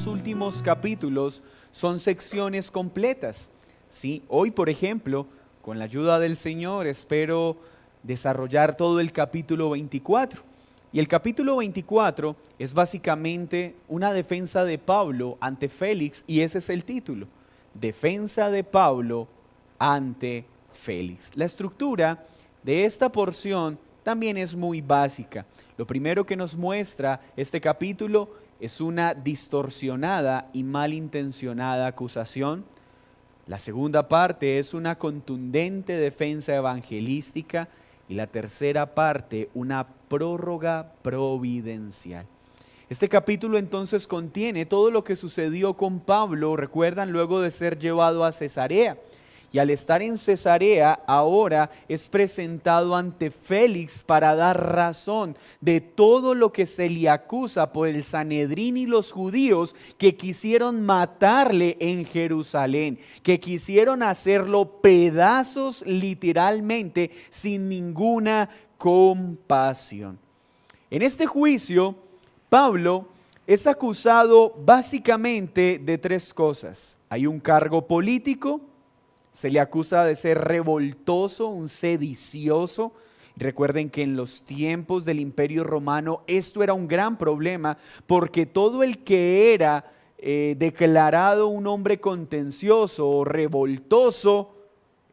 últimos capítulos son secciones completas, ¿sí? Hoy, por ejemplo, con la ayuda del Señor, espero desarrollar todo el capítulo 24. Y el capítulo 24 es básicamente una defensa de Pablo ante Félix, y ese es el título: Defensa de Pablo ante Félix. La estructura de esta porción también es muy básica. Lo primero que nos muestra este capítulo es una distorsionada y malintencionada acusación. La segunda parte es una contundente defensa evangelística. Y la tercera parte, una prórroga providencial. Este capítulo entonces contiene todo lo que sucedió con Pablo, recuerdan, luego de ser llevado a Cesarea. Y al estar en Cesarea, ahora es presentado ante Félix para dar razón de todo lo que se le acusa por el Sanedrín y los judíos que quisieron matarle en Jerusalén, que quisieron hacerlo pedazos literalmente sin ninguna compasión. En este juicio, Pablo es acusado básicamente de tres cosas. Hay un cargo político. Se le acusa de ser revoltoso, un sedicioso. Recuerden que en los tiempos del Imperio Romano esto era un gran problema, porque todo el que era declarado un hombre contencioso o revoltoso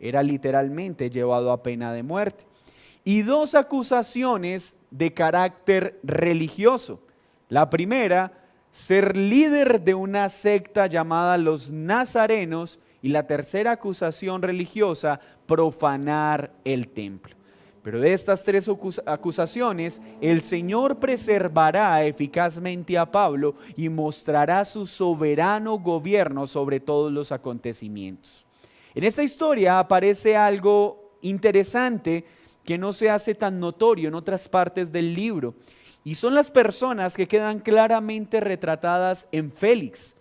era literalmente llevado a pena de muerte. Y dos acusaciones de carácter religioso. La primera, ser líder de una secta llamada los Nazarenos. Y la tercera acusación religiosa, profanar el templo. Pero de estas tres acusaciones, el Señor preservará eficazmente a Pablo y mostrará su soberano gobierno sobre todos los acontecimientos. En esta historia aparece algo interesante que no se hace tan notorio en otras partes del libro. Y son las personas que quedan claramente retratadas en Félix.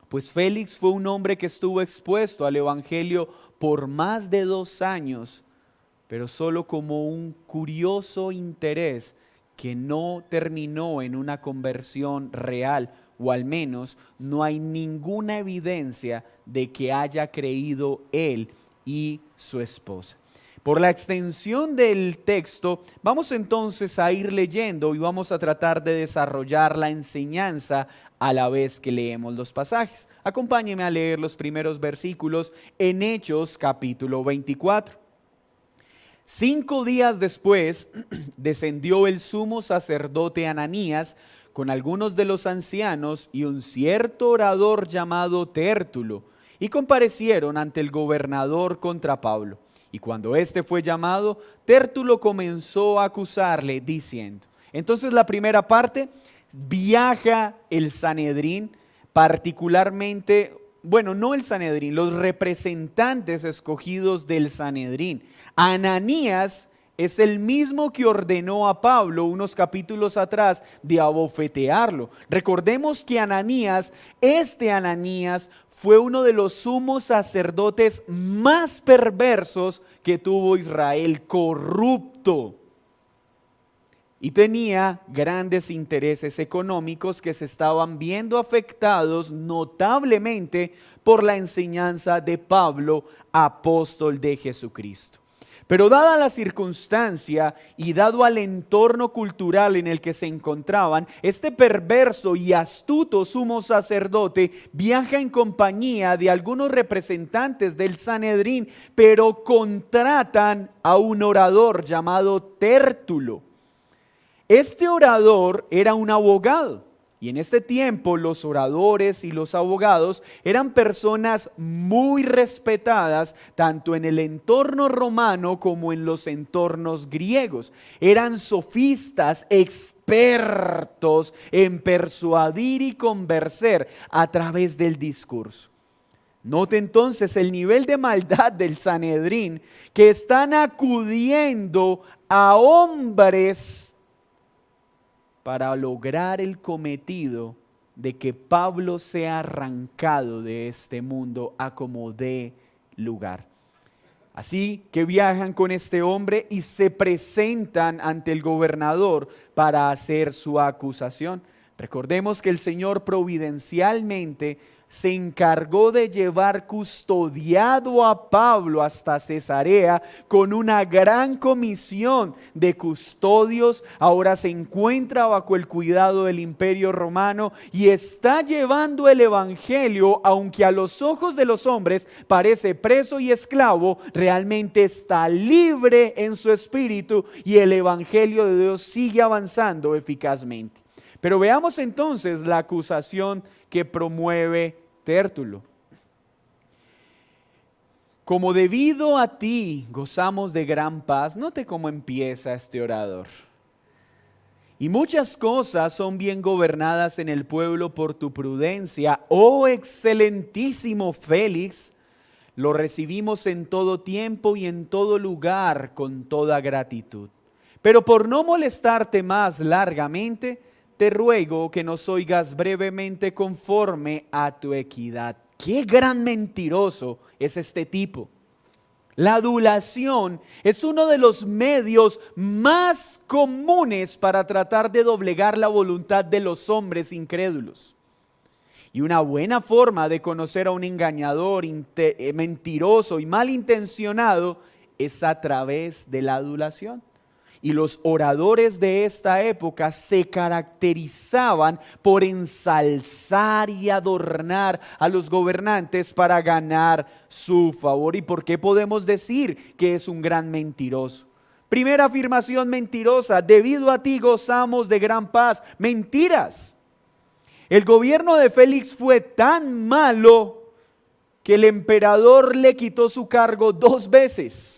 Pues Félix fue un hombre que estuvo expuesto al evangelio por más de 2 años, pero solo como un curioso interés que no terminó en una conversión real, o al menos no hay ninguna evidencia de que haya creído él y su esposa. Por la extensión del texto, vamos entonces a ir leyendo y vamos a tratar de desarrollar la enseñanza a la vez que leemos los pasajes. Acompáñenme a leer los primeros versículos en Hechos capítulo 24. 5 días después descendió el sumo sacerdote Ananías con algunos de los ancianos y un cierto orador llamado Tértulo, y comparecieron ante el gobernador contra Pablo. Y cuando éste fue llamado, Tértulo comenzó a acusarle diciendo. Entonces la primera parte, viaja el Sanedrín, particularmente, bueno, no el Sanedrín, los representantes escogidos del Sanedrín. Ananías es el mismo que ordenó a Pablo unos capítulos atrás de abofetearlo. Recordemos que Ananías fue uno de los sumos sacerdotes más perversos que tuvo Israel, corrupto. Y tenía grandes intereses económicos que se estaban viendo afectados notablemente por la enseñanza de Pablo, apóstol de Jesucristo. Pero dada la circunstancia y dado al entorno cultural en el que se encontraban, este perverso y astuto sumo sacerdote viaja en compañía de algunos representantes del Sanedrín, pero contratan a un orador llamado Tértulo. Este orador era un abogado. Y en este tiempo los oradores y los abogados eran personas muy respetadas tanto en el entorno romano como en los entornos griegos. Eran sofistas, expertos en persuadir y convencer a través del discurso. Note entonces el nivel de maldad del Sanedrín, que están acudiendo a hombres para lograr el cometido de que Pablo sea arrancado de este mundo a como dé lugar. Así que viajan con este hombre y se presentan ante el gobernador para hacer su acusación. Recordemos que el Señor providencialmente se encargó de llevar custodiado a Pablo hasta Cesarea con una gran comisión de custodios. Ahora se encuentra bajo el cuidado del Imperio Romano y está llevando el Evangelio, aunque a los ojos de los hombres parece preso y esclavo, realmente está libre en su espíritu y el Evangelio de Dios sigue avanzando eficazmente. Pero veamos entonces la acusación que promueve Tértulo. Como debido a ti gozamos de gran paz, note cómo empieza este orador. Y muchas cosas son bien gobernadas en el pueblo por tu prudencia, oh excelentísimo Félix, lo recibimos en todo tiempo y en todo lugar con toda gratitud. Pero por no molestarte más largamente, te ruego que nos oigas brevemente conforme a tu equidad. ¡Qué gran mentiroso es este tipo! La adulación es uno de los medios más comunes para tratar de doblegar la voluntad de los hombres incrédulos. Y una buena forma de conocer a un engañador, mentiroso y malintencionado es a través de la adulación. Y los oradores de esta época se caracterizaban por ensalzar y adornar a los gobernantes para ganar su favor. ¿Y por qué podemos decir que es un gran mentiroso? Primera afirmación mentirosa: debido a ti gozamos de gran paz. Mentiras. El gobierno de Félix fue tan malo que el emperador le quitó su cargo 2 veces.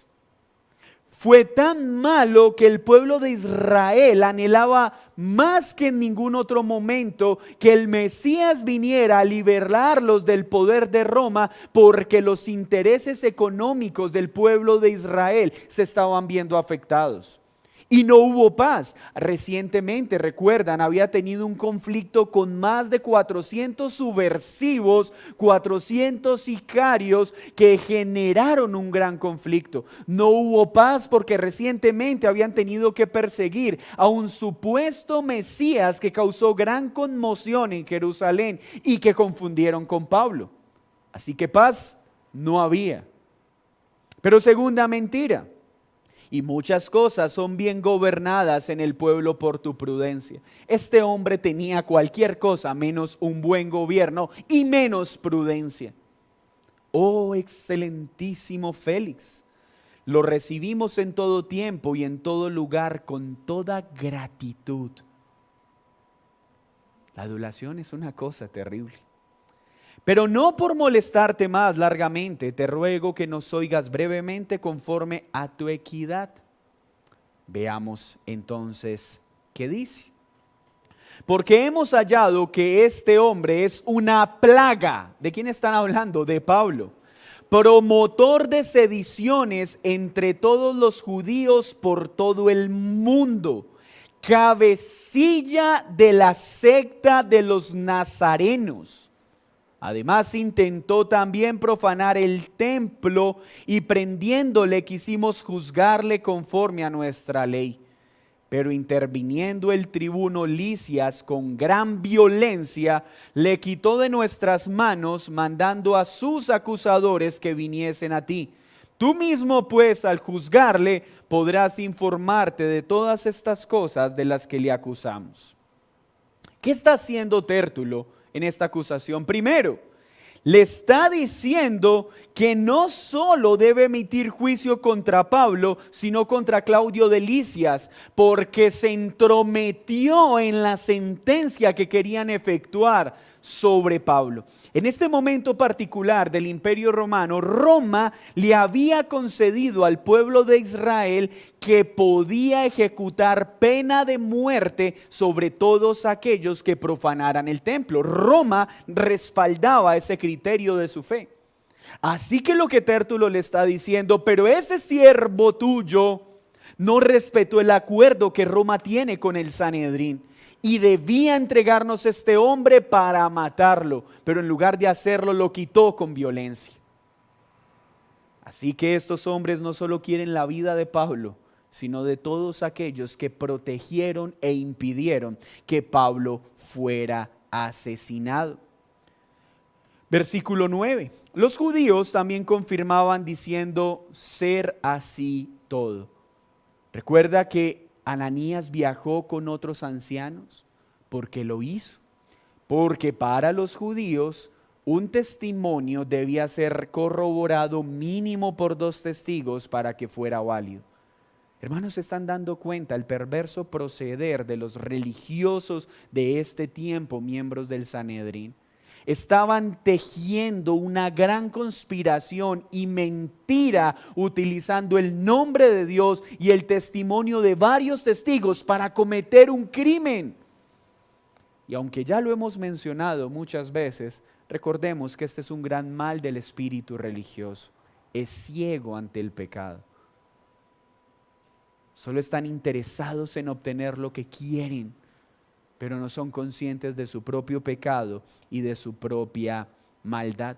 Fue tan malo que el pueblo de Israel anhelaba más que en ningún otro momento que el Mesías viniera a liberarlos del poder de Roma, porque los intereses económicos del pueblo de Israel se estaban viendo afectados. Y no hubo paz. Recientemente, recuerdan, había tenido un conflicto con más de 400 subversivos, 400 sicarios que generaron un gran conflicto. No hubo paz porque recientemente habían tenido que perseguir a un supuesto Mesías que causó gran conmoción en Jerusalén y que confundieron con Pablo. Así que paz no había. Pero segunda mentira: y muchas cosas son bien gobernadas en el pueblo por tu prudencia. Este hombre tenía cualquier cosa menos un buen gobierno y menos prudencia. Oh excelentísimo Félix, lo recibimos en todo tiempo y en todo lugar con toda gratitud. La adulación es una cosa terrible. Pero no por molestarte más largamente, te ruego que nos oigas brevemente conforme a tu equidad. Veamos entonces qué dice. Porque hemos hallado que este hombre es una plaga. ¿De quién están hablando? De Pablo. Promotor de sediciones entre todos los judíos por todo el mundo. Cabecilla de la secta de los nazarenos. Además intentó también profanar el templo y prendiéndole quisimos juzgarle conforme a nuestra ley. Pero interviniendo el tribuno Lisias con gran violencia, le quitó de nuestras manos, mandando a sus acusadores que viniesen a ti. Tú mismo pues al juzgarle podrás informarte de todas estas cosas de las que le acusamos. ¿Qué está haciendo Tértulo en esta acusación? Primero, le está diciendo que no solo debe emitir juicio contra Pablo, sino contra Claudio de Lisias, porque se entrometió en la sentencia que querían efectuar sobre Pablo. En este momento particular del Imperio Romano, Roma le había concedido al pueblo de Israel que podía ejecutar pena de muerte sobre todos aquellos que profanaran el templo. Roma respaldaba ese criterio de su fe. Así que lo que Tértulo le está diciendo: pero ese siervo tuyo no respetó el acuerdo que Roma tiene con el Sanedrín y debía entregarnos este hombre para matarlo, pero en lugar de hacerlo lo quitó con violencia. Así que estos hombres no solo quieren la vida de Pablo, sino de todos aquellos que protegieron e impidieron que Pablo fuera asesinado. Versículo 9. Los judíos también confirmaban diciendo ser así todo. Recuerda que Ananías viajó con otros ancianos porque lo hizo. Porque para los judíos un testimonio debía ser corroborado mínimo por 2 testigos para que fuera válido. Hermanos, ¿se están dando cuenta el perverso proceder de los religiosos de este tiempo, miembros del Sanedrín? Estaban tejiendo una gran conspiración y mentira utilizando el nombre de Dios y el testimonio de varios testigos para cometer un crimen. Y aunque ya lo hemos mencionado muchas veces, recordemos que este es un gran mal del espíritu religioso. Es ciego ante el pecado. Solo están interesados en obtener lo que quieren, pero no son conscientes de su propio pecado y de su propia maldad.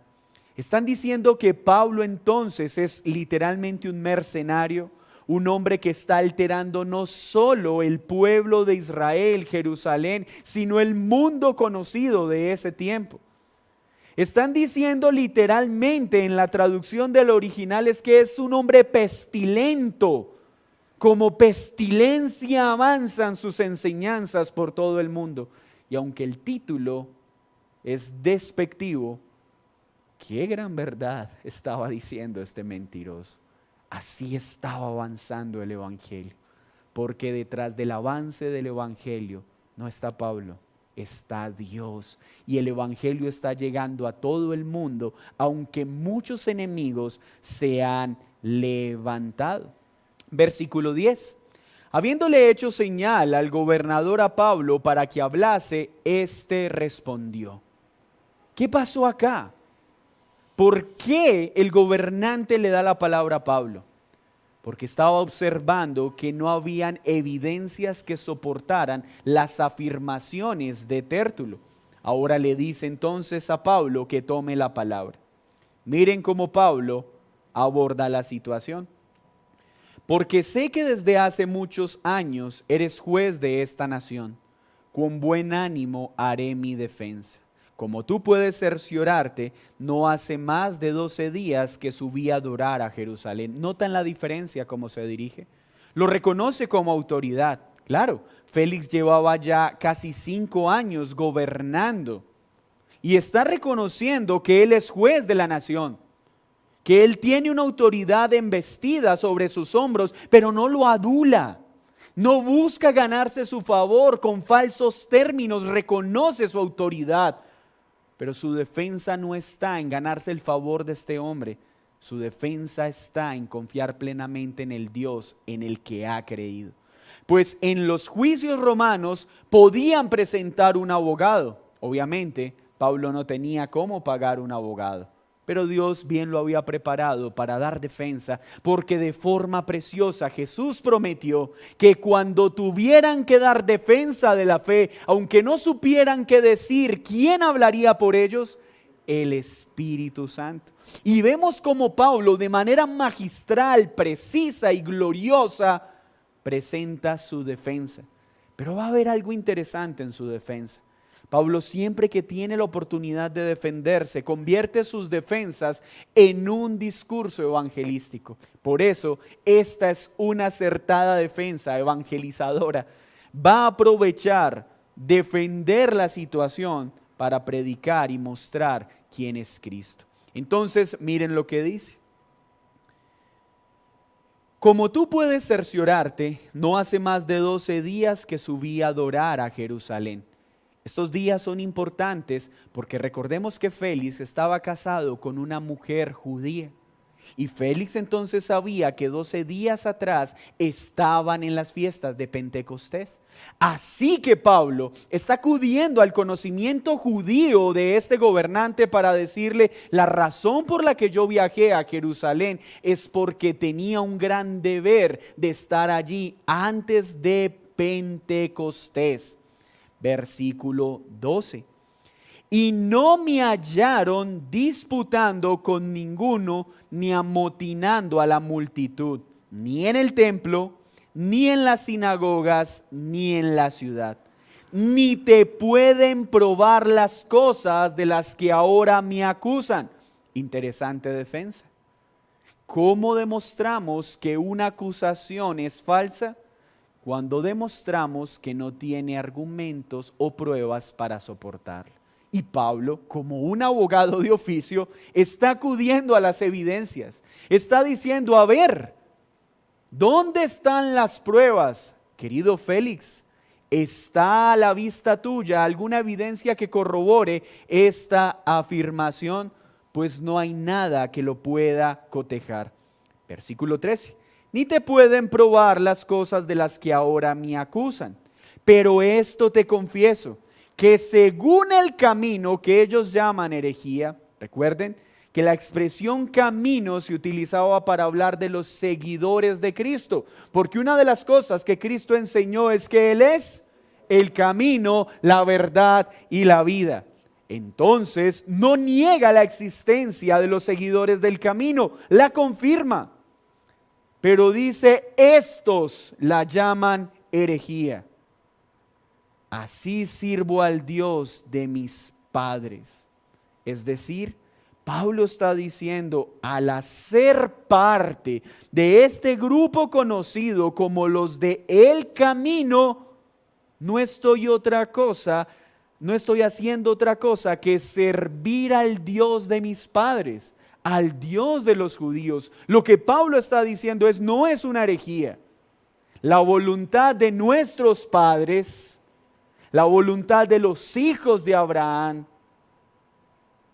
Están diciendo que Pablo entonces es literalmente un mercenario, un hombre que está alterando no solo el pueblo de Israel, Jerusalén, sino el mundo conocido de ese tiempo. Están diciendo literalmente en la traducción del original es que es un hombre pestilento. Como pestilencia avanzan sus enseñanzas por todo el mundo. Y aunque el título es despectivo, qué gran verdad estaba diciendo este mentiroso. Así estaba avanzando el evangelio. Porque detrás del avance del evangelio no está Pablo, está Dios. Y el evangelio está llegando a todo el mundo, aunque muchos enemigos se han levantado. Versículo 10. Habiéndole hecho señal al gobernador a Pablo para que hablase, éste respondió. ¿Qué pasó acá? ¿Por qué el gobernante le da la palabra a Pablo? Porque estaba observando que no habían evidencias que soportaran las afirmaciones de Tértulo. Ahora le dice entonces a Pablo que tome la palabra. Miren cómo Pablo aborda la situación. Porque sé que desde hace muchos años eres juez de esta nación. Con buen ánimo haré mi defensa. Como tú puedes cerciorarte, no hace más de 12 días que subí a adorar a Jerusalén. ¿Notan la diferencia cómo se dirige? Lo reconoce como autoridad. Claro, Félix llevaba ya casi 5 años gobernando. Y está reconociendo que él es juez de la nación. Que él tiene una autoridad embestida sobre sus hombros, pero no lo adula. No busca ganarse su favor con falsos términos, reconoce su autoridad. Pero su defensa no está en ganarse el favor de este hombre. Su defensa está en confiar plenamente en el Dios en el que ha creído. Pues en los juicios romanos podían presentar un abogado. Obviamente, Pablo no tenía cómo pagar un abogado. Pero Dios bien lo había preparado para dar defensa, porque de forma preciosa Jesús prometió que cuando tuvieran que dar defensa de la fe, aunque no supieran qué decir, ¿quién hablaría por ellos? El Espíritu Santo. Y vemos cómo Pablo de manera magistral, precisa y gloriosa presenta su defensa. Pero va a haber algo interesante en su defensa. Pablo siempre que tiene la oportunidad de defenderse, convierte sus defensas en un discurso evangelístico. Por eso, esta es una acertada defensa evangelizadora. Va a aprovechar, defender la situación para predicar y mostrar quién es Cristo. Entonces, miren lo que dice. Como tú puedes cerciorarte, no hace más de 12 días que subí a adorar a Jerusalén. Estos días son importantes porque recordemos que Félix estaba casado con una mujer judía. Y Félix entonces sabía que 12 días atrás estaban en las fiestas de Pentecostés. Así que Pablo está acudiendo al conocimiento judío de este gobernante para decirle: la razón por la que yo viajé a Jerusalén es porque tenía un gran deber de estar allí antes de Pentecostés. Versículo 12. Y no me hallaron disputando con ninguno, ni amotinando a la multitud, ni en el templo, ni en las sinagogas, ni en la ciudad. Ni te pueden probar las cosas de las que ahora me acusan. Interesante defensa. ¿Cómo demostramos que una acusación es falsa? Cuando demostramos que no tiene argumentos o pruebas para soportarla. Y Pablo, como un abogado de oficio, está acudiendo a las evidencias. Está diciendo, a ver, ¿dónde están las pruebas? Querido Félix, ¿está a la vista tuya alguna evidencia que corrobore esta afirmación? Pues no hay nada que lo pueda cotejar. Versículo 13. Ni te pueden probar las cosas de las que ahora me acusan. Pero esto te confieso, que según el camino que ellos llaman herejía, recuerden que la expresión camino se utilizaba para hablar de los seguidores de Cristo, porque una de las cosas que Cristo enseñó es que Él es el camino, la verdad y la vida. Entonces no niega la existencia de los seguidores del camino, la confirma. Pero dice, estos la llaman herejía. Así sirvo al Dios de mis padres. Es decir, Pablo está diciendo, al hacer parte de este grupo conocido como los de el camino, no estoy haciendo otra cosa que servir al Dios de mis padres, al Dios de los judíos. Lo que Pablo está diciendo no es una herejía. La voluntad de nuestros padres, la voluntad de los hijos de Abraham,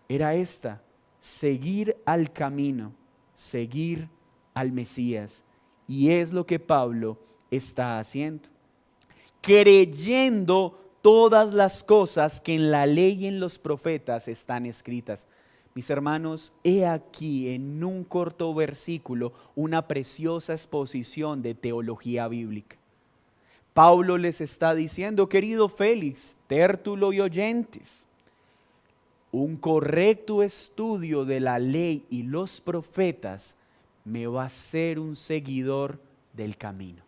era esta: seguir al camino, seguir al Mesías. Y es lo que Pablo está haciendo, creyendo todas las cosas que en la ley y en los profetas están escritas. Mis hermanos, he aquí en un corto versículo una preciosa exposición de teología bíblica. Pablo les está diciendo, querido Félix, Tértulo y oyentes, un correcto estudio de la ley y los profetas me va a hacer un seguidor del camino.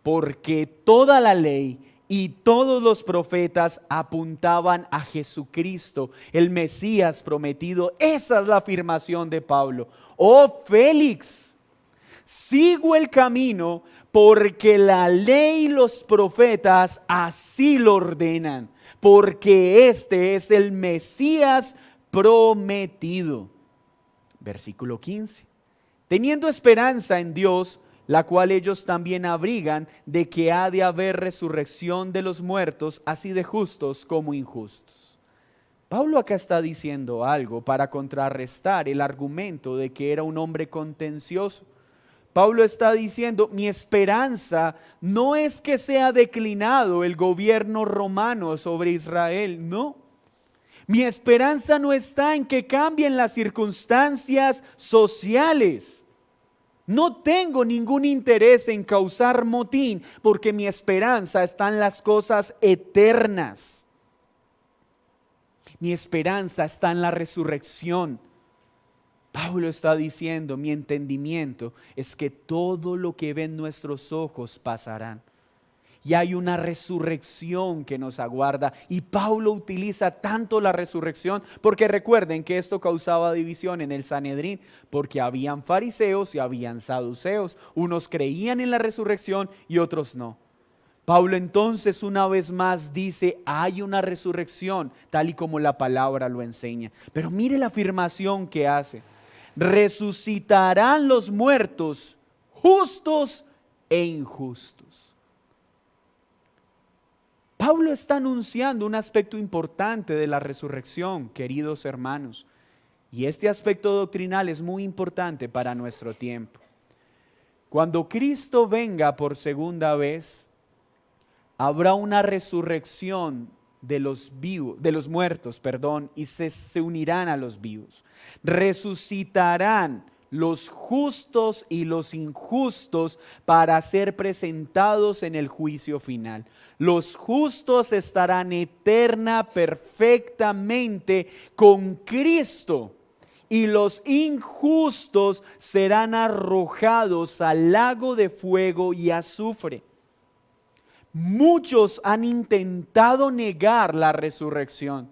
Porque toda la ley y todos los profetas apuntaban a Jesucristo, el Mesías prometido. Esa es la afirmación de Pablo. Oh Félix, sigo el camino porque la ley y los profetas así lo ordenan, porque este es el Mesías prometido. Versículo 15. Teniendo esperanza en Dios, la cual ellos también abrigan, de que ha de haber resurrección de los muertos, así de justos como injustos. Pablo acá está diciendo algo para contrarrestar el argumento de que era un hombre contencioso. Pablo está diciendo, mi esperanza no es que sea declinado el gobierno romano sobre Israel, no. Mi esperanza no está en que cambien las circunstancias sociales. No tengo ningún interés en causar motín, porque mi esperanza está en las cosas eternas. Mi esperanza está en la resurrección. Pablo está diciendo, mi entendimiento es que todo lo que ven nuestros ojos pasarán. Y hay una resurrección que nos aguarda. Y Pablo utiliza tanto la resurrección, porque recuerden que esto causaba división en el Sanedrín, porque habían fariseos y habían saduceos. Unos creían en la resurrección y otros no. Pablo entonces una vez más dice, hay una resurrección, tal y como la palabra lo enseña. Pero mire la afirmación que hace. Resucitarán los muertos, justos e injustos. Pablo está anunciando un aspecto importante de la resurrección, queridos hermanos. Y este aspecto doctrinal es muy importante para nuestro tiempo. Cuando Cristo venga por segunda vez, habrá una resurrección de los muertos, y se unirán a los vivos. Resucitarán los justos y los injustos para ser presentados en el juicio final. Los justos estarán eterna, perfectamente con Cristo, y los injustos serán arrojados al lago de fuego y azufre. Muchos han intentado negar la resurrección.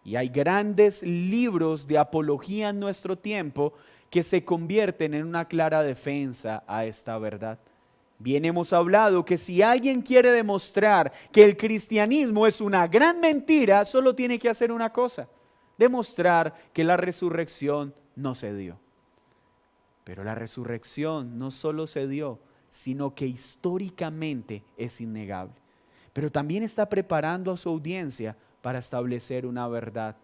Y hay grandes libros de apología en nuestro tiempo que se convierten en una clara defensa a esta verdad. Bien hemos hablado que si alguien quiere demostrar que el cristianismo es una gran mentira, solo tiene que hacer una cosa: demostrar que la resurrección no se dio. Pero la resurrección no solo se dio, sino que históricamente es innegable. Pero también está preparando a su audiencia para establecer una verdad.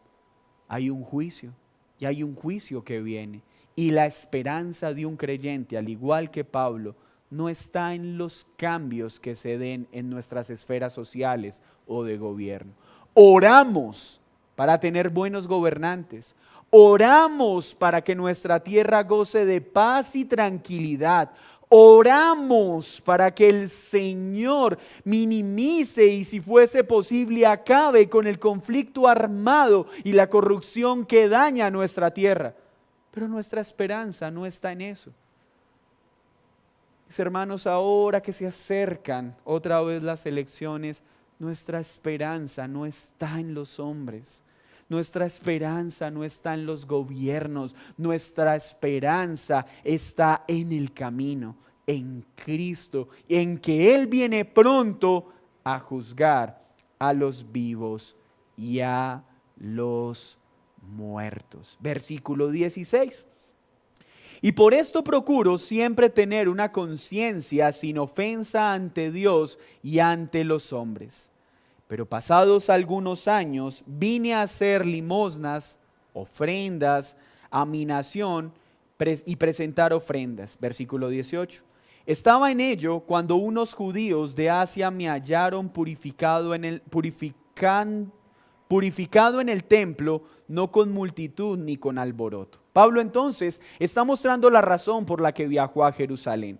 Hay un juicio, y hay un juicio que viene. Y la esperanza de un creyente, al igual que Pablo, no está en los cambios que se den en nuestras esferas sociales o de gobierno. Oramos para tener buenos gobernantes. Oramos para que nuestra tierra goce de paz y tranquilidad. Oramos para que el Señor minimice y, si fuese posible, acabe con el conflicto armado y la corrupción que daña nuestra tierra. Pero nuestra esperanza no está en eso. Mis hermanos, ahora que se acercan otra vez las elecciones, nuestra esperanza no está en los hombres. Nuestra esperanza no está en los gobiernos. Nuestra esperanza está en el camino, en Cristo, en que Él viene pronto a juzgar a los vivos y a los muertos. Versículo 16. Y por esto procuro siempre tener una conciencia sin ofensa ante Dios y ante los hombres. Pero pasados algunos años vine a hacer limosnas, ofrendas, aminación y presentar ofrendas. Versículo 18. Estaba en ello cuando unos judíos de Asia me hallaron purificado en el templo, no con multitud ni con alboroto. Pablo entonces está mostrando la razón por la que viajó a Jerusalén.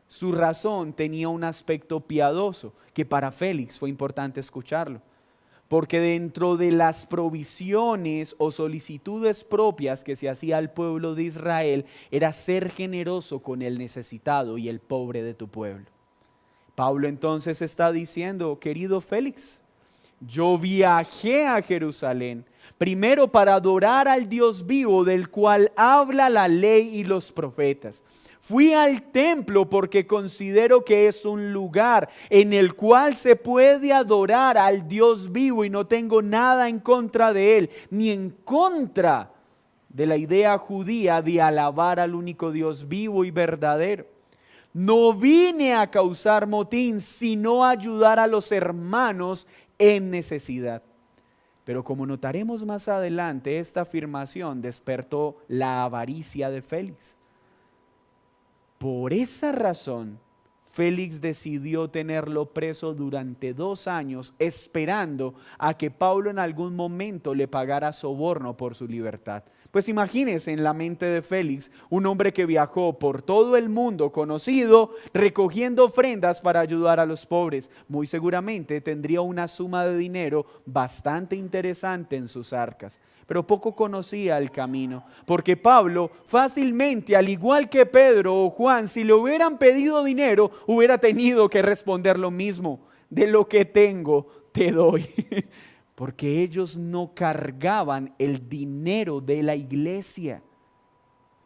Su razón tenía un aspecto piadoso que para Félix fue importante escucharlo, porque dentro de las provisiones o solicitudes propias que se hacía al pueblo de Israel era ser generoso con el necesitado y el pobre de tu pueblo. Pablo entonces está diciendo: querido Félix, yo viajé a Jerusalén primero para adorar al Dios vivo del cual habla la ley y los profetas. Fui al templo porque considero que es un lugar en el cual se puede adorar al Dios vivo y no tengo nada en contra de él, ni en contra de la idea judía de alabar al único Dios vivo y verdadero. No vine a causar motín, sino a ayudar a los hermanos en necesidad. Pero como notaremos más adelante, esta afirmación despertó la avaricia de Félix. Por esa razón, Félix decidió tenerlo preso durante 2 años, esperando a que Pablo en algún momento le pagara soborno por su libertad. Pues imagínense en la mente de Félix, un hombre que viajó por todo el mundo conocido, recogiendo ofrendas para ayudar a los pobres. Muy seguramente tendría una suma de dinero bastante interesante en sus arcas. Pero poco conocía el camino, porque Pablo fácilmente, al igual que Pedro o Juan, si le hubieran pedido dinero, hubiera tenido que responder lo mismo: de lo que tengo te doy. Porque ellos no cargaban el dinero de la iglesia.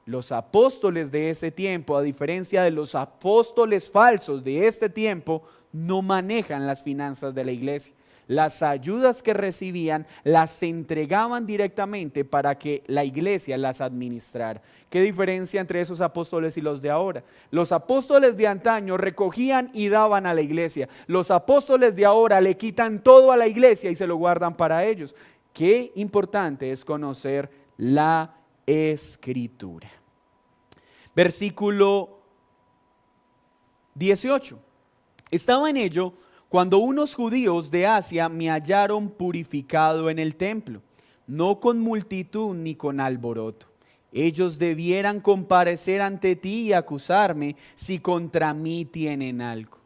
Los apóstoles de ese tiempo, a diferencia de los apóstoles falsos de este tiempo, no manejan las finanzas de la iglesia. Las ayudas que recibían las entregaban directamente para que la iglesia las administrara. ¿Qué diferencia entre esos apóstoles y los de ahora? Los apóstoles de antaño recogían y daban a la iglesia. Los apóstoles de ahora le quitan todo a la iglesia y se lo guardan para ellos. Qué importante es conocer la Escritura. Versículo 18. Estaba en ello cuando unos judíos de Asia me hallaron purificado en el templo, no con multitud ni con alboroto. Ellos debieran comparecer ante ti y acusarme si contra mí tienen algo.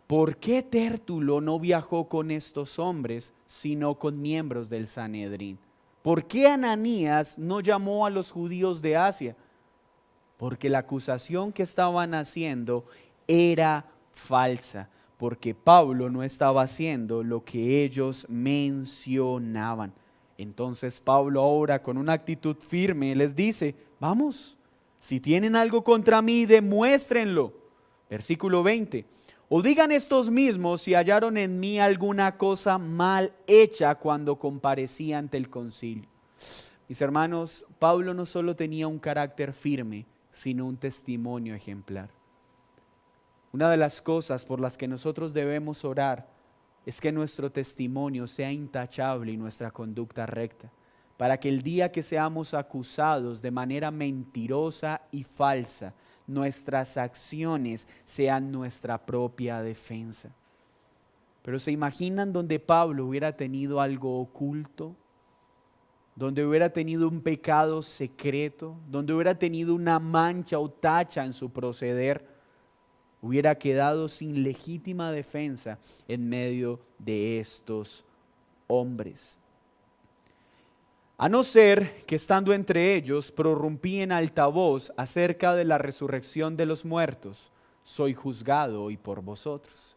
¿Por qué Tértulo no viajó con estos hombres, sino con miembros del Sanedrín? ¿Por qué Ananías no llamó a los judíos de Asia? Porque la acusación que estaban haciendo era falsa, porque Pablo no estaba haciendo lo que ellos mencionaban. Entonces Pablo ahora con una actitud firme les dice, vamos, si tienen algo contra mí, demuéstrenlo. Versículo 20. O digan estos mismos si hallaron en mí alguna cosa mal hecha cuando comparecí ante el concilio. Mis hermanos, Pablo no solo tenía un carácter firme, sino un testimonio ejemplar. Una de las cosas por las que nosotros debemos orar es que nuestro testimonio sea intachable y nuestra conducta recta, para que el día que seamos acusados de manera mentirosa y falsa, nuestras acciones sean nuestra propia defensa. Pero ¿se imaginan donde Pablo hubiera tenido algo oculto? Donde hubiera tenido un pecado secreto, donde hubiera tenido una mancha o tacha en su proceder, hubiera quedado sin legítima defensa en medio de estos hombres. A no ser que estando entre ellos prorrumpí en alta voz acerca de la resurrección de los muertos, soy juzgado hoy por vosotros.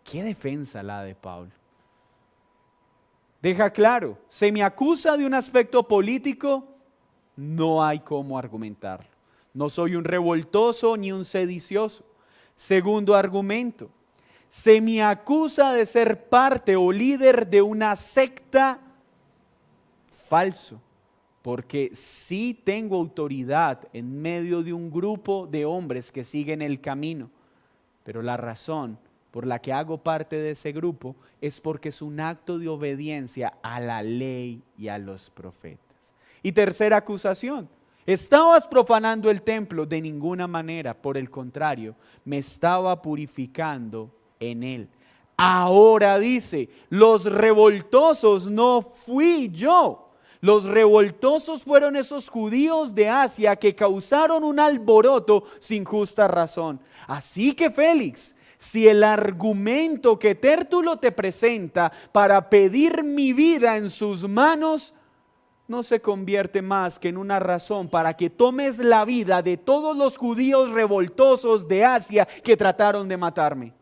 ¿Qué defensa la de Pablo? Deja claro, se me acusa de un aspecto político, no hay cómo argumentarlo. No soy un revoltoso ni un sedicioso. Segundo argumento, se me acusa de ser parte o líder de una secta. Falso, porque sí tengo autoridad en medio de un grupo de hombres que siguen el camino, pero la razón por la que hago parte de ese grupo es porque es un acto de obediencia a la ley y a los profetas. Y tercera acusación, ¿estabas profanando el templo? De ninguna manera, por el contrario, me estaba purificando en él. Ahora dice, los revoltosos no fui yo. Los revoltosos fueron esos judíos de Asia que causaron un alboroto sin justa razón. Así que Félix, si el argumento que Tértulo te presenta para pedir mi vida en sus manos no se convierte más que en una razón para que tomes la vida de todos los judíos revoltosos de Asia que trataron de matarme.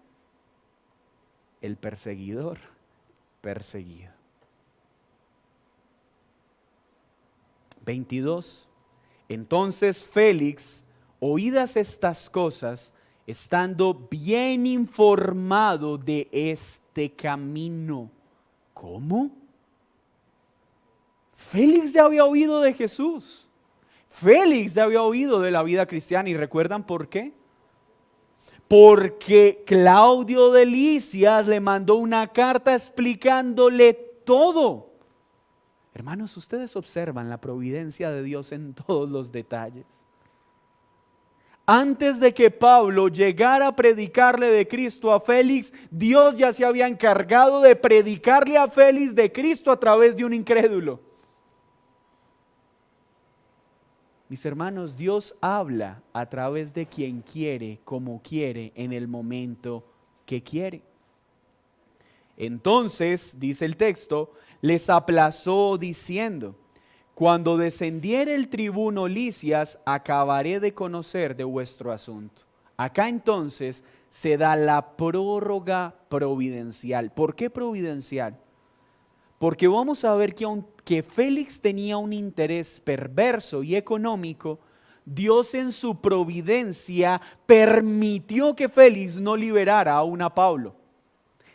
El perseguidor, perseguido. 22. Entonces Félix, oídas estas cosas, estando bien informado de este camino. ¿Cómo? Félix ya había oído de Jesús. Félix ya había oído de la vida cristiana. ¿Y recuerdan por qué? Porque Claudio de Lisias le mandó una carta explicándole todo. Hermanos, ustedes observan la providencia de Dios en todos los detalles. Antes de que Pablo llegara a predicarle de Cristo a Félix, Dios ya se había encargado de predicarle a Félix de Cristo a través de un incrédulo. Mis hermanos, Dios habla a través de quien quiere, como quiere, en el momento que quiere. Entonces, dice el texto, les aplazó diciendo, cuando descendiere el tribuno Lisias, acabaré de conocer de vuestro asunto. Acá entonces se da la prórroga providencial. ¿Por qué providencial? Porque vamos a ver que aunque Félix tenía un interés perverso y económico, Dios en su providencia permitió que Félix no liberara aún a Pablo.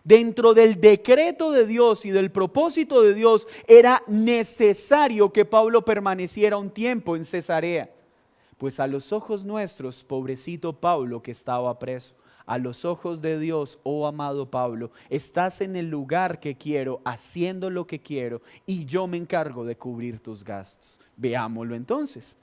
Dentro del decreto de Dios y del propósito de Dios era necesario que Pablo permaneciera un tiempo en Cesarea. Pues a los ojos nuestros, pobrecito Pablo que estaba preso, a los ojos de Dios, oh amado Pablo, estás en el lugar que quiero, haciendo lo que quiero, y yo me encargo de cubrir tus gastos. Veámoslo entonces.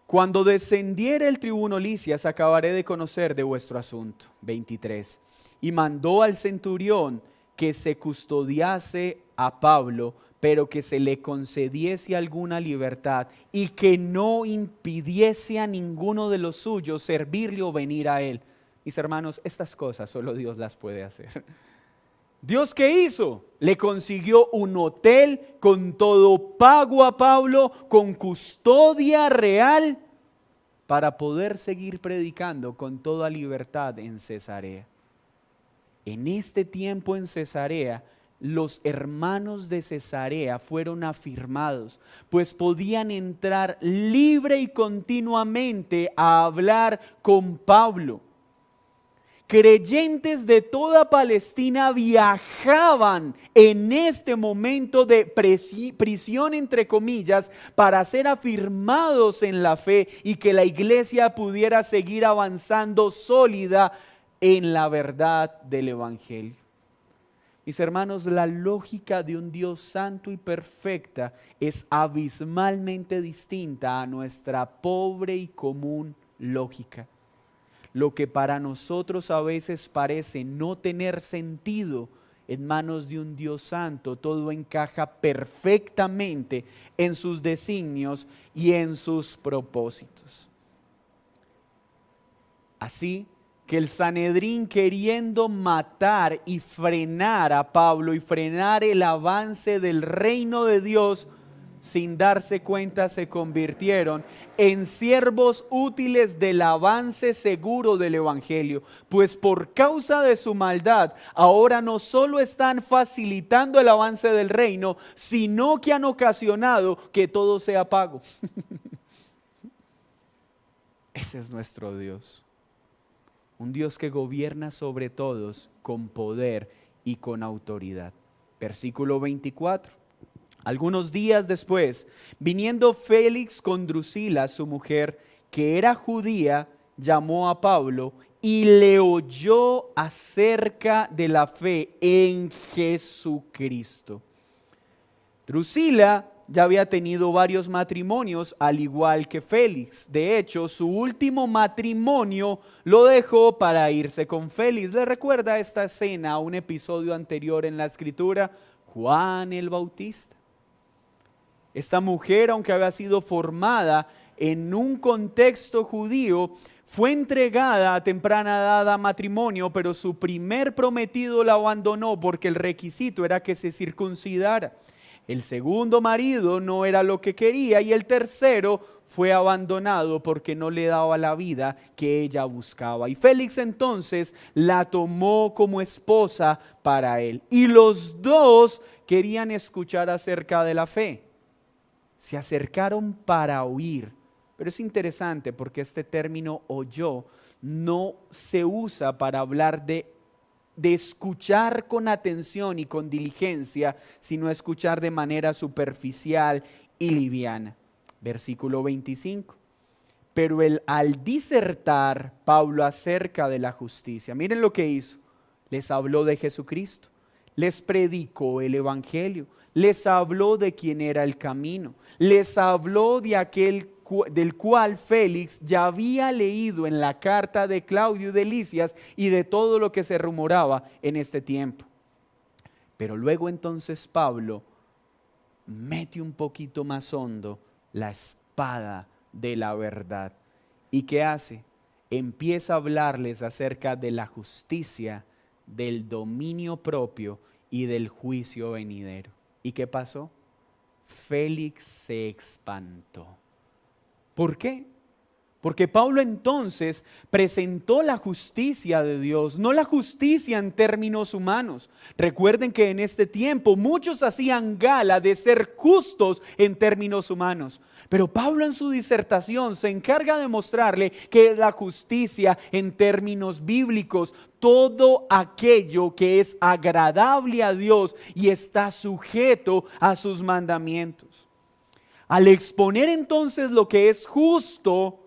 Cuando descendiere el tribuno Lisias, acabaré de conocer de vuestro asunto. 23. Y mandó al centurión que se custodiase a Pablo, pero que se le concediese alguna libertad y que no impidiese a ninguno de los suyos servirle o venir a él. Mis hermanos, estas cosas solo Dios las puede hacer. ¿Dios qué hizo? Le consiguió un hotel con todo pago a Pablo, con custodia real, para poder seguir predicando con toda libertad en Cesarea. En este tiempo en Cesarea, los hermanos de Cesarea fueron afirmados, pues podían entrar libre y continuamente a hablar con Pablo. Creyentes de toda Palestina viajaban en este momento de prisión, entre comillas, para ser afirmados en la fe y que la iglesia pudiera seguir avanzando sólida en la verdad del Evangelio. Mis hermanos, la lógica de un Dios santo y perfecta es abismalmente distinta a nuestra pobre y común lógica. Lo que para nosotros a veces parece no tener sentido, en manos de un Dios santo, todo encaja perfectamente en sus designios y en sus propósitos. Así que el Sanedrín, queriendo matar y frenar a Pablo y frenar el avance del reino de Dios, sin darse cuenta se convirtieron en siervos útiles del avance seguro del Evangelio, pues por causa de su maldad ahora no solo están facilitando el avance del reino, sino que han ocasionado que todo sea pago. Ese es nuestro Dios. Un Dios que gobierna sobre todos con poder y con autoridad. Versículo 24. Algunos días después, viniendo Félix con Drusila, su mujer, que era judía, llamó a Pablo y le oyó acerca de la fe en Jesucristo. Drusila ya había tenido varios matrimonios, al igual que Félix. De hecho, su último matrimonio lo dejó para irse con Félix. ¿Le recuerda esta escena, un episodio anterior en la Escritura? Juan el Bautista. Esta mujer, aunque había sido formada en un contexto judío, fue entregada a temprana edad a matrimonio, pero su primer prometido la abandonó porque el requisito era que se circuncidara. El segundo marido no era lo que quería y el tercero fue abandonado porque no le daba la vida que ella buscaba. Y Félix entonces la tomó como esposa para él. Y los dos querían escuchar acerca de la fe. Se acercaron para oír. Pero es interesante porque este término oyó no se usa para hablar de escuchar con atención y con diligencia, sino escuchar de manera superficial y liviana. Versículo 25. Pero al disertar Pablo acerca de la justicia, miren lo que hizo. Les habló de Jesucristo, les predicó el Evangelio, les habló de quién era el camino, les habló de aquel del cual Félix ya había leído en la carta de Claudio y de Lisias y de todo lo que se rumoraba en este tiempo. Pero luego entonces Pablo mete un poquito más hondo la espada de la verdad. ¿Y qué hace? Empieza a hablarles acerca de la justicia, del dominio propio y del juicio venidero. ¿Y qué pasó? Félix se espantó. ¿Por qué? Porque Pablo entonces presentó la justicia de Dios, no la justicia en términos humanos. Recuerden que en este tiempo muchos hacían gala de ser justos en términos humanos. Pero Pablo en su disertación se encarga de mostrarle que es la justicia en términos bíblicos, todo aquello que es agradable a Dios y está sujeto a sus mandamientos. Al exponer entonces lo que es justo,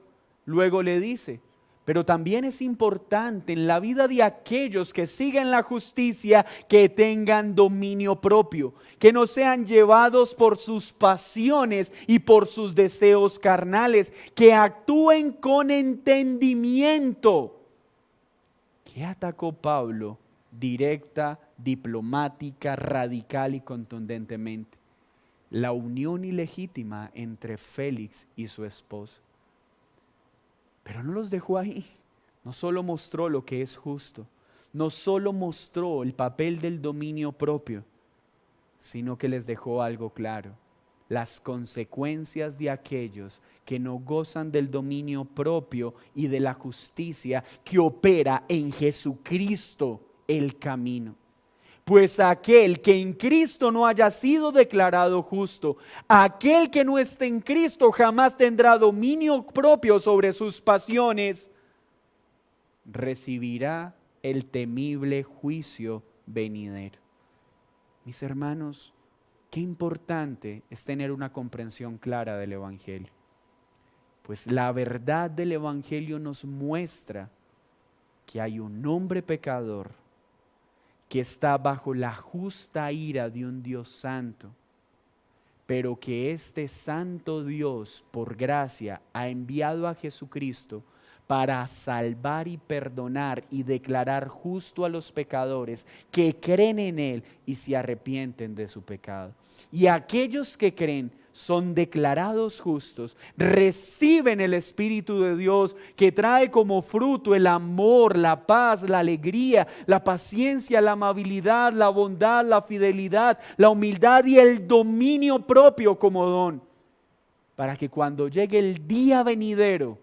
luego le dice, pero también es importante en la vida de aquellos que siguen la justicia que tengan dominio propio, que no sean llevados por sus pasiones y por sus deseos carnales, que actúen con entendimiento. ¿Qué atacó Pablo? Directa, diplomática, radical y contundentemente. La unión ilegítima entre Félix y su esposa. Pero no los dejó ahí. No solo mostró lo que es justo, no solo mostró el papel del dominio propio, sino que les dejó algo claro: las consecuencias de aquellos que no gozan del dominio propio y de la justicia que opera en Jesucristo el camino. Pues aquel que en Cristo no haya sido declarado justo, aquel que no esté en Cristo jamás tendrá dominio propio sobre sus pasiones, recibirá el temible juicio venidero. Mis hermanos, qué importante es tener una comprensión clara del Evangelio. Pues la verdad del Evangelio nos muestra que hay un hombre pecador que está bajo la justa ira de un Dios santo, pero que este santo Dios, por gracia, ha enviado a Jesucristo para salvar y perdonar y declarar justo a los pecadores que creen en Él y se arrepienten de su pecado. Y aquellos que creen son declarados justos, reciben el Espíritu de Dios que trae como fruto el amor, la paz, la alegría, la paciencia, la amabilidad, la bondad, la fidelidad, la humildad y el dominio propio como don, para que cuando llegue el día venidero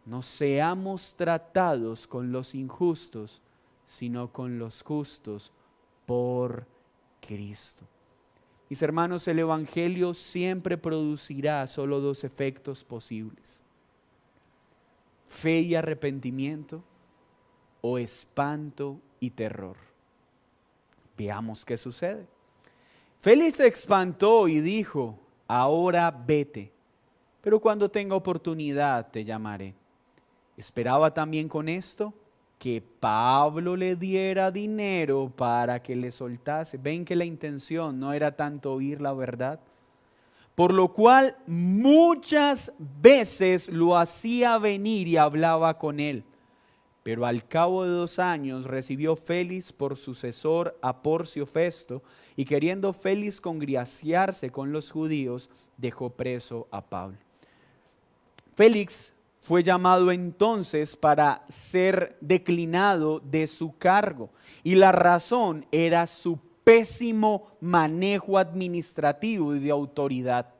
no seamos tratados con los injustos, sino con los justos por Cristo. Mis hermanos, el Evangelio siempre producirá solo dos efectos posibles: fe y arrepentimiento, o espanto y terror. Veamos qué sucede. Félix se espantó y dijo: ahora vete, pero cuando tenga oportunidad te llamaré. Esperaba también con esto que Pablo le diera dinero para que le soltase. Ven que la intención no era tanto oír la verdad, por lo cual muchas veces lo hacía venir y hablaba con él. Pero al cabo de 2 años recibió Félix por sucesor a Porcio Festo, y queriendo Félix congraciarse con los judíos, dejó preso a Pablo. Félix fue llamado entonces para ser declinado de su cargo, y la razón era su pésimo manejo administrativo y de autoridad.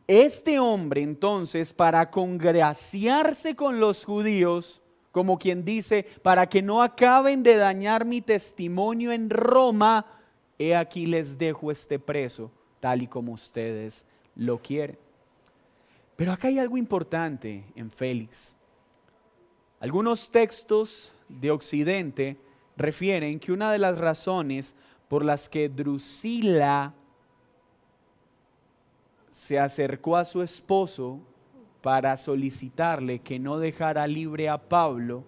Este hombre entonces, para congraciarse con los judíos, como quien dice, para que no acaben de dañar mi testimonio en Roma, he aquí les dejo este preso, tal y como ustedes lo quieren. Pero acá hay algo importante en Félix. Algunos textos de Occidente refieren que una de las razones por las que Drusila se acercó a su esposo para solicitarle que no dejara libre a Pablo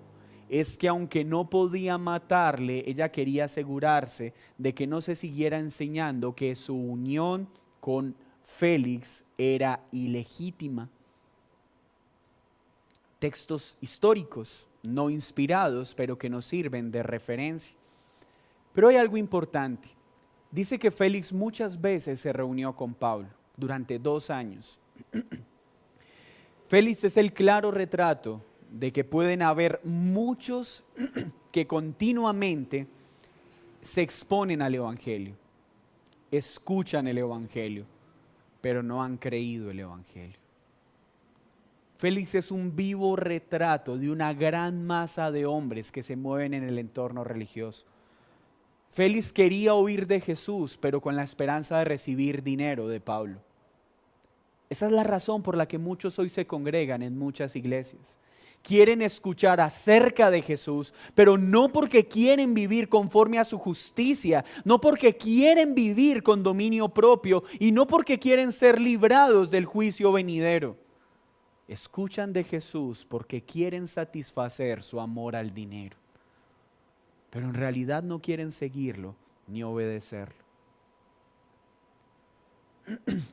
es que, aunque no podía matarle, ella quería asegurarse de que no se siguiera enseñando que su unión con Félix era ilegítima. Textos históricos, no inspirados, pero que nos sirven de referencia. Pero hay algo importante. Dice que Félix muchas veces se reunió con Pablo durante 2 años. Félix es el claro retrato de que pueden haber muchos que continuamente se exponen al Evangelio, escuchan el Evangelio, pero no han creído el Evangelio. Félix es un vivo retrato de una gran masa de hombres que se mueven en el entorno religioso. Félix quería oír de Jesús, pero con la esperanza de recibir dinero de Pablo. Esa es la razón por la que muchos hoy se congregan en muchas iglesias. Quieren escuchar acerca de Jesús, pero no porque quieren vivir conforme a su justicia, no porque quieren vivir con dominio propio y no porque quieren ser librados del juicio venidero. Escuchan de Jesús porque quieren satisfacer su amor al dinero, pero en realidad no quieren seguirlo ni obedecerlo.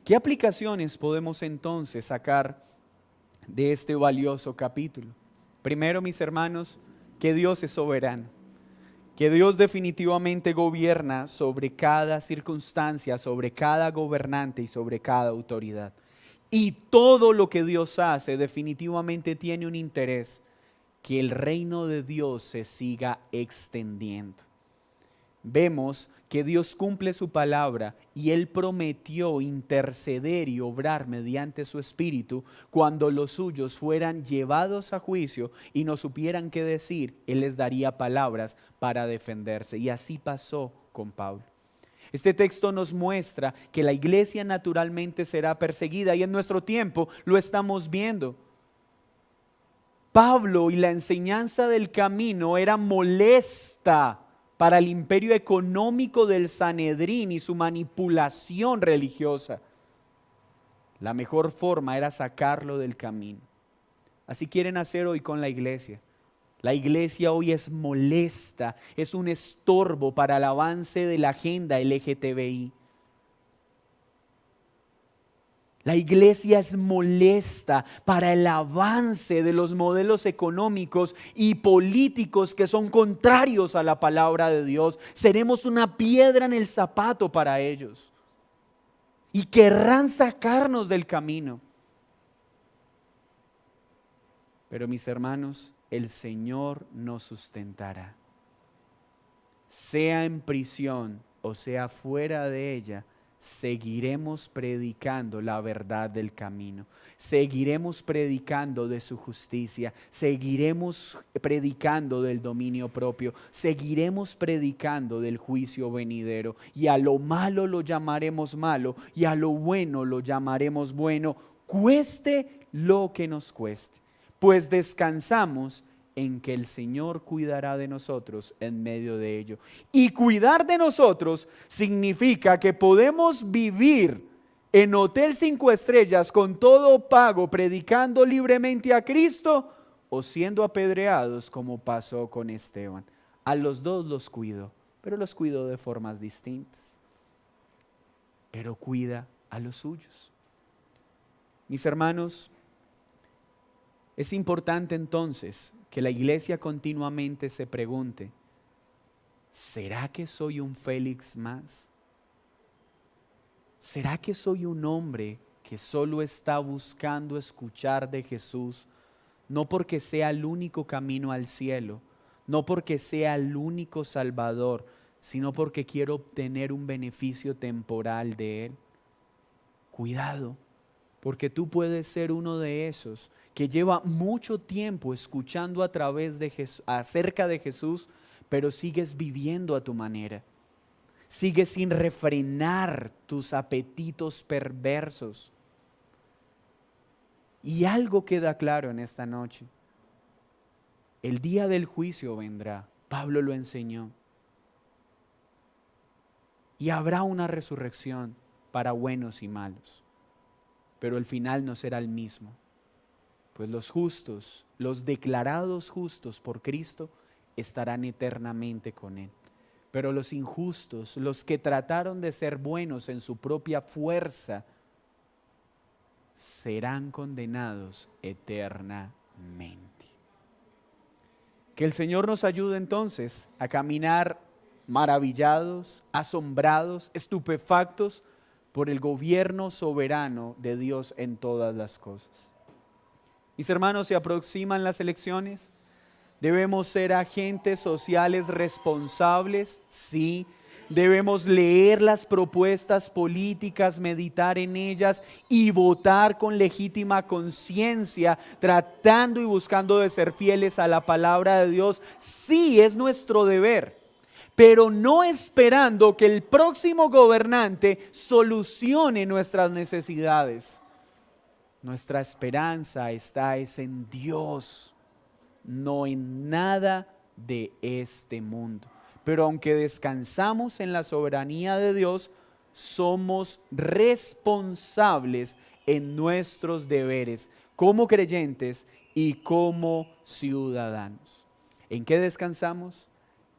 ¿Qué aplicaciones podemos entonces sacar de este valioso capítulo? Primero, mis hermanos, que Dios es soberano, que Dios definitivamente gobierna sobre cada circunstancia, sobre cada gobernante y sobre cada autoridad. Y todo lo que Dios hace definitivamente tiene un interés, que el reino de Dios se siga extendiendo. Vemos que Dios cumple su palabra y Él prometió interceder y obrar mediante su Espíritu cuando los suyos fueran llevados a juicio y no supieran qué decir. Él les daría palabras para defenderse, y así pasó con Pablo. Este texto nos muestra que la iglesia naturalmente será perseguida, y en nuestro tiempo lo estamos viendo. Pablo y la enseñanza del camino era molesta para el imperio económico del Sanedrín y su manipulación religiosa. La mejor forma era sacarlo del camino. Así quieren hacer hoy con la iglesia. La iglesia hoy es molesta, es un estorbo para el avance de la agenda LGTBI. La iglesia es molesta para el avance de los modelos económicos y políticos que son contrarios a la palabra de Dios. Seremos una piedra en el zapato para ellos y querrán sacarnos del camino. Pero mis hermanos, el Señor nos sustentará. Sea en prisión o sea fuera de ella, seguiremos predicando la verdad del camino. Seguiremos predicando de su justicia. Seguiremos predicando del dominio propio. Seguiremos predicando del juicio venidero. Y a lo malo lo llamaremos malo y a lo bueno lo llamaremos bueno, cueste lo que nos cueste. Pues descansamos en que el Señor cuidará de nosotros en medio de ello. Y cuidar de nosotros significa que podemos vivir en Hotel 5 Estrellas con todo pago, predicando libremente a Cristo, o siendo apedreados como pasó con Esteban. A los dos los cuido, pero los cuido de formas distintas. Pero cuida a los suyos. Mis hermanos, es importante entonces que la iglesia continuamente se pregunte: ¿será que soy un Félix más? ¿Será que soy un hombre que solo está buscando escuchar de Jesús, no porque sea el único camino al cielo, no porque sea el único Salvador, sino porque quiero obtener un beneficio temporal de Él? Cuidado, porque tú puedes ser uno de esos que lleva mucho tiempo escuchando acerca de Jesús, pero sigues viviendo a tu manera. Sigues sin refrenar tus apetitos perversos. Y algo queda claro en esta noche: el día del juicio vendrá. Pablo lo enseñó. Y habrá una resurrección para buenos y malos. Pero el final no será el mismo. Pues los justos, los declarados justos por Cristo, estarán eternamente con Él. Pero los injustos, los que trataron de ser buenos en su propia fuerza, serán condenados eternamente. Que el Señor nos ayude entonces a caminar maravillados, asombrados, estupefactos por el gobierno soberano de Dios en todas las cosas. Mis hermanos, se aproximan las elecciones. Debemos ser agentes sociales responsables, sí. Debemos leer las propuestas políticas, meditar en ellas y votar con legítima conciencia, tratando y buscando de ser fieles a la palabra de Dios. Sí, es nuestro deber, pero no esperando que el próximo gobernante solucione nuestras necesidades. Nuestra esperanza está en Dios, no en nada de este mundo. Pero aunque descansamos en la soberanía de Dios, somos responsables en nuestros deberes como creyentes y como ciudadanos. ¿En qué descansamos?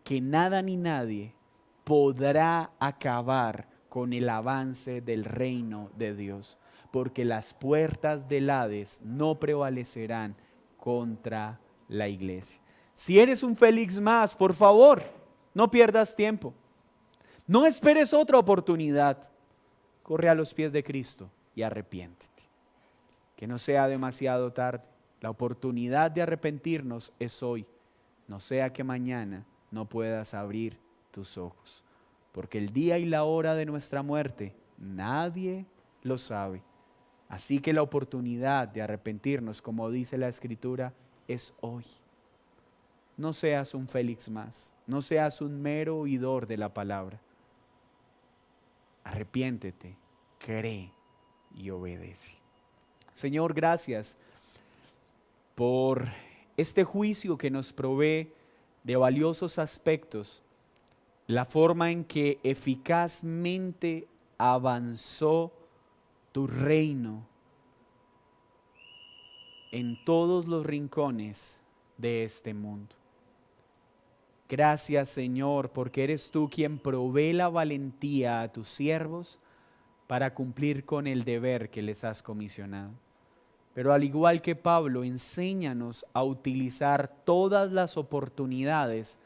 Que nada ni nadie podrá acabar con el avance del reino de Dios, porque las puertas del Hades no prevalecerán contra la iglesia. Si eres un Félix más, por favor, no pierdas tiempo. No esperes otra oportunidad. Corre a los pies de Cristo y arrepiéntete. Que no sea demasiado tarde. La oportunidad de arrepentirnos es hoy, no sea que mañana no puedas abrir tus ojos, porque el día y la hora de nuestra muerte nadie lo sabe. Así que la oportunidad de arrepentirnos, como dice la Escritura, es hoy. No seas un Félix más, no seas un mero oidor de la palabra. Arrepiéntete, cree y obedece. Señor, gracias por este juicio que nos provee de valiosos aspectos, la forma en que eficazmente avanzó tu reino en todos los rincones de este mundo. Gracias, Señor, porque eres tú quien provee la valentía a tus siervos para cumplir con el deber que les has comisionado. Pero al igual que Pablo, enséñanos a utilizar todas las oportunidades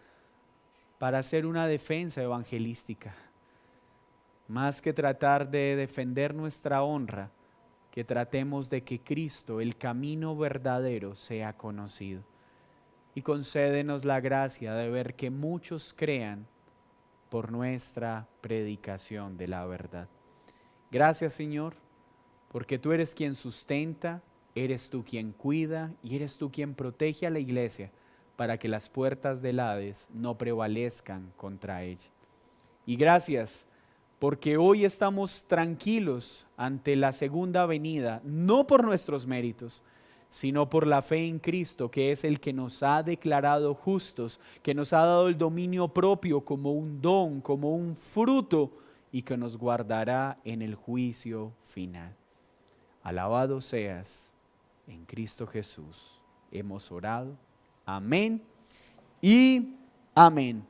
para hacer una defensa evangelística. Más que tratar de defender nuestra honra, que tratemos de que Cristo, el camino verdadero, sea conocido. Y concédenos la gracia de ver que muchos crean por nuestra predicación de la verdad. Gracias, Señor, porque tú eres quien sustenta, eres tú quien cuida y eres tú quien protege a la iglesia para que las puertas del Hades no prevalezcan contra ella. Y gracias porque hoy estamos tranquilos ante la segunda venida, no por nuestros méritos, sino por la fe en Cristo, que es el que nos ha declarado justos, que nos ha dado el dominio propio como un don, como un fruto, y que nos guardará en el juicio final. Alabado seas en Cristo Jesús. Hemos orado. Amén y amén.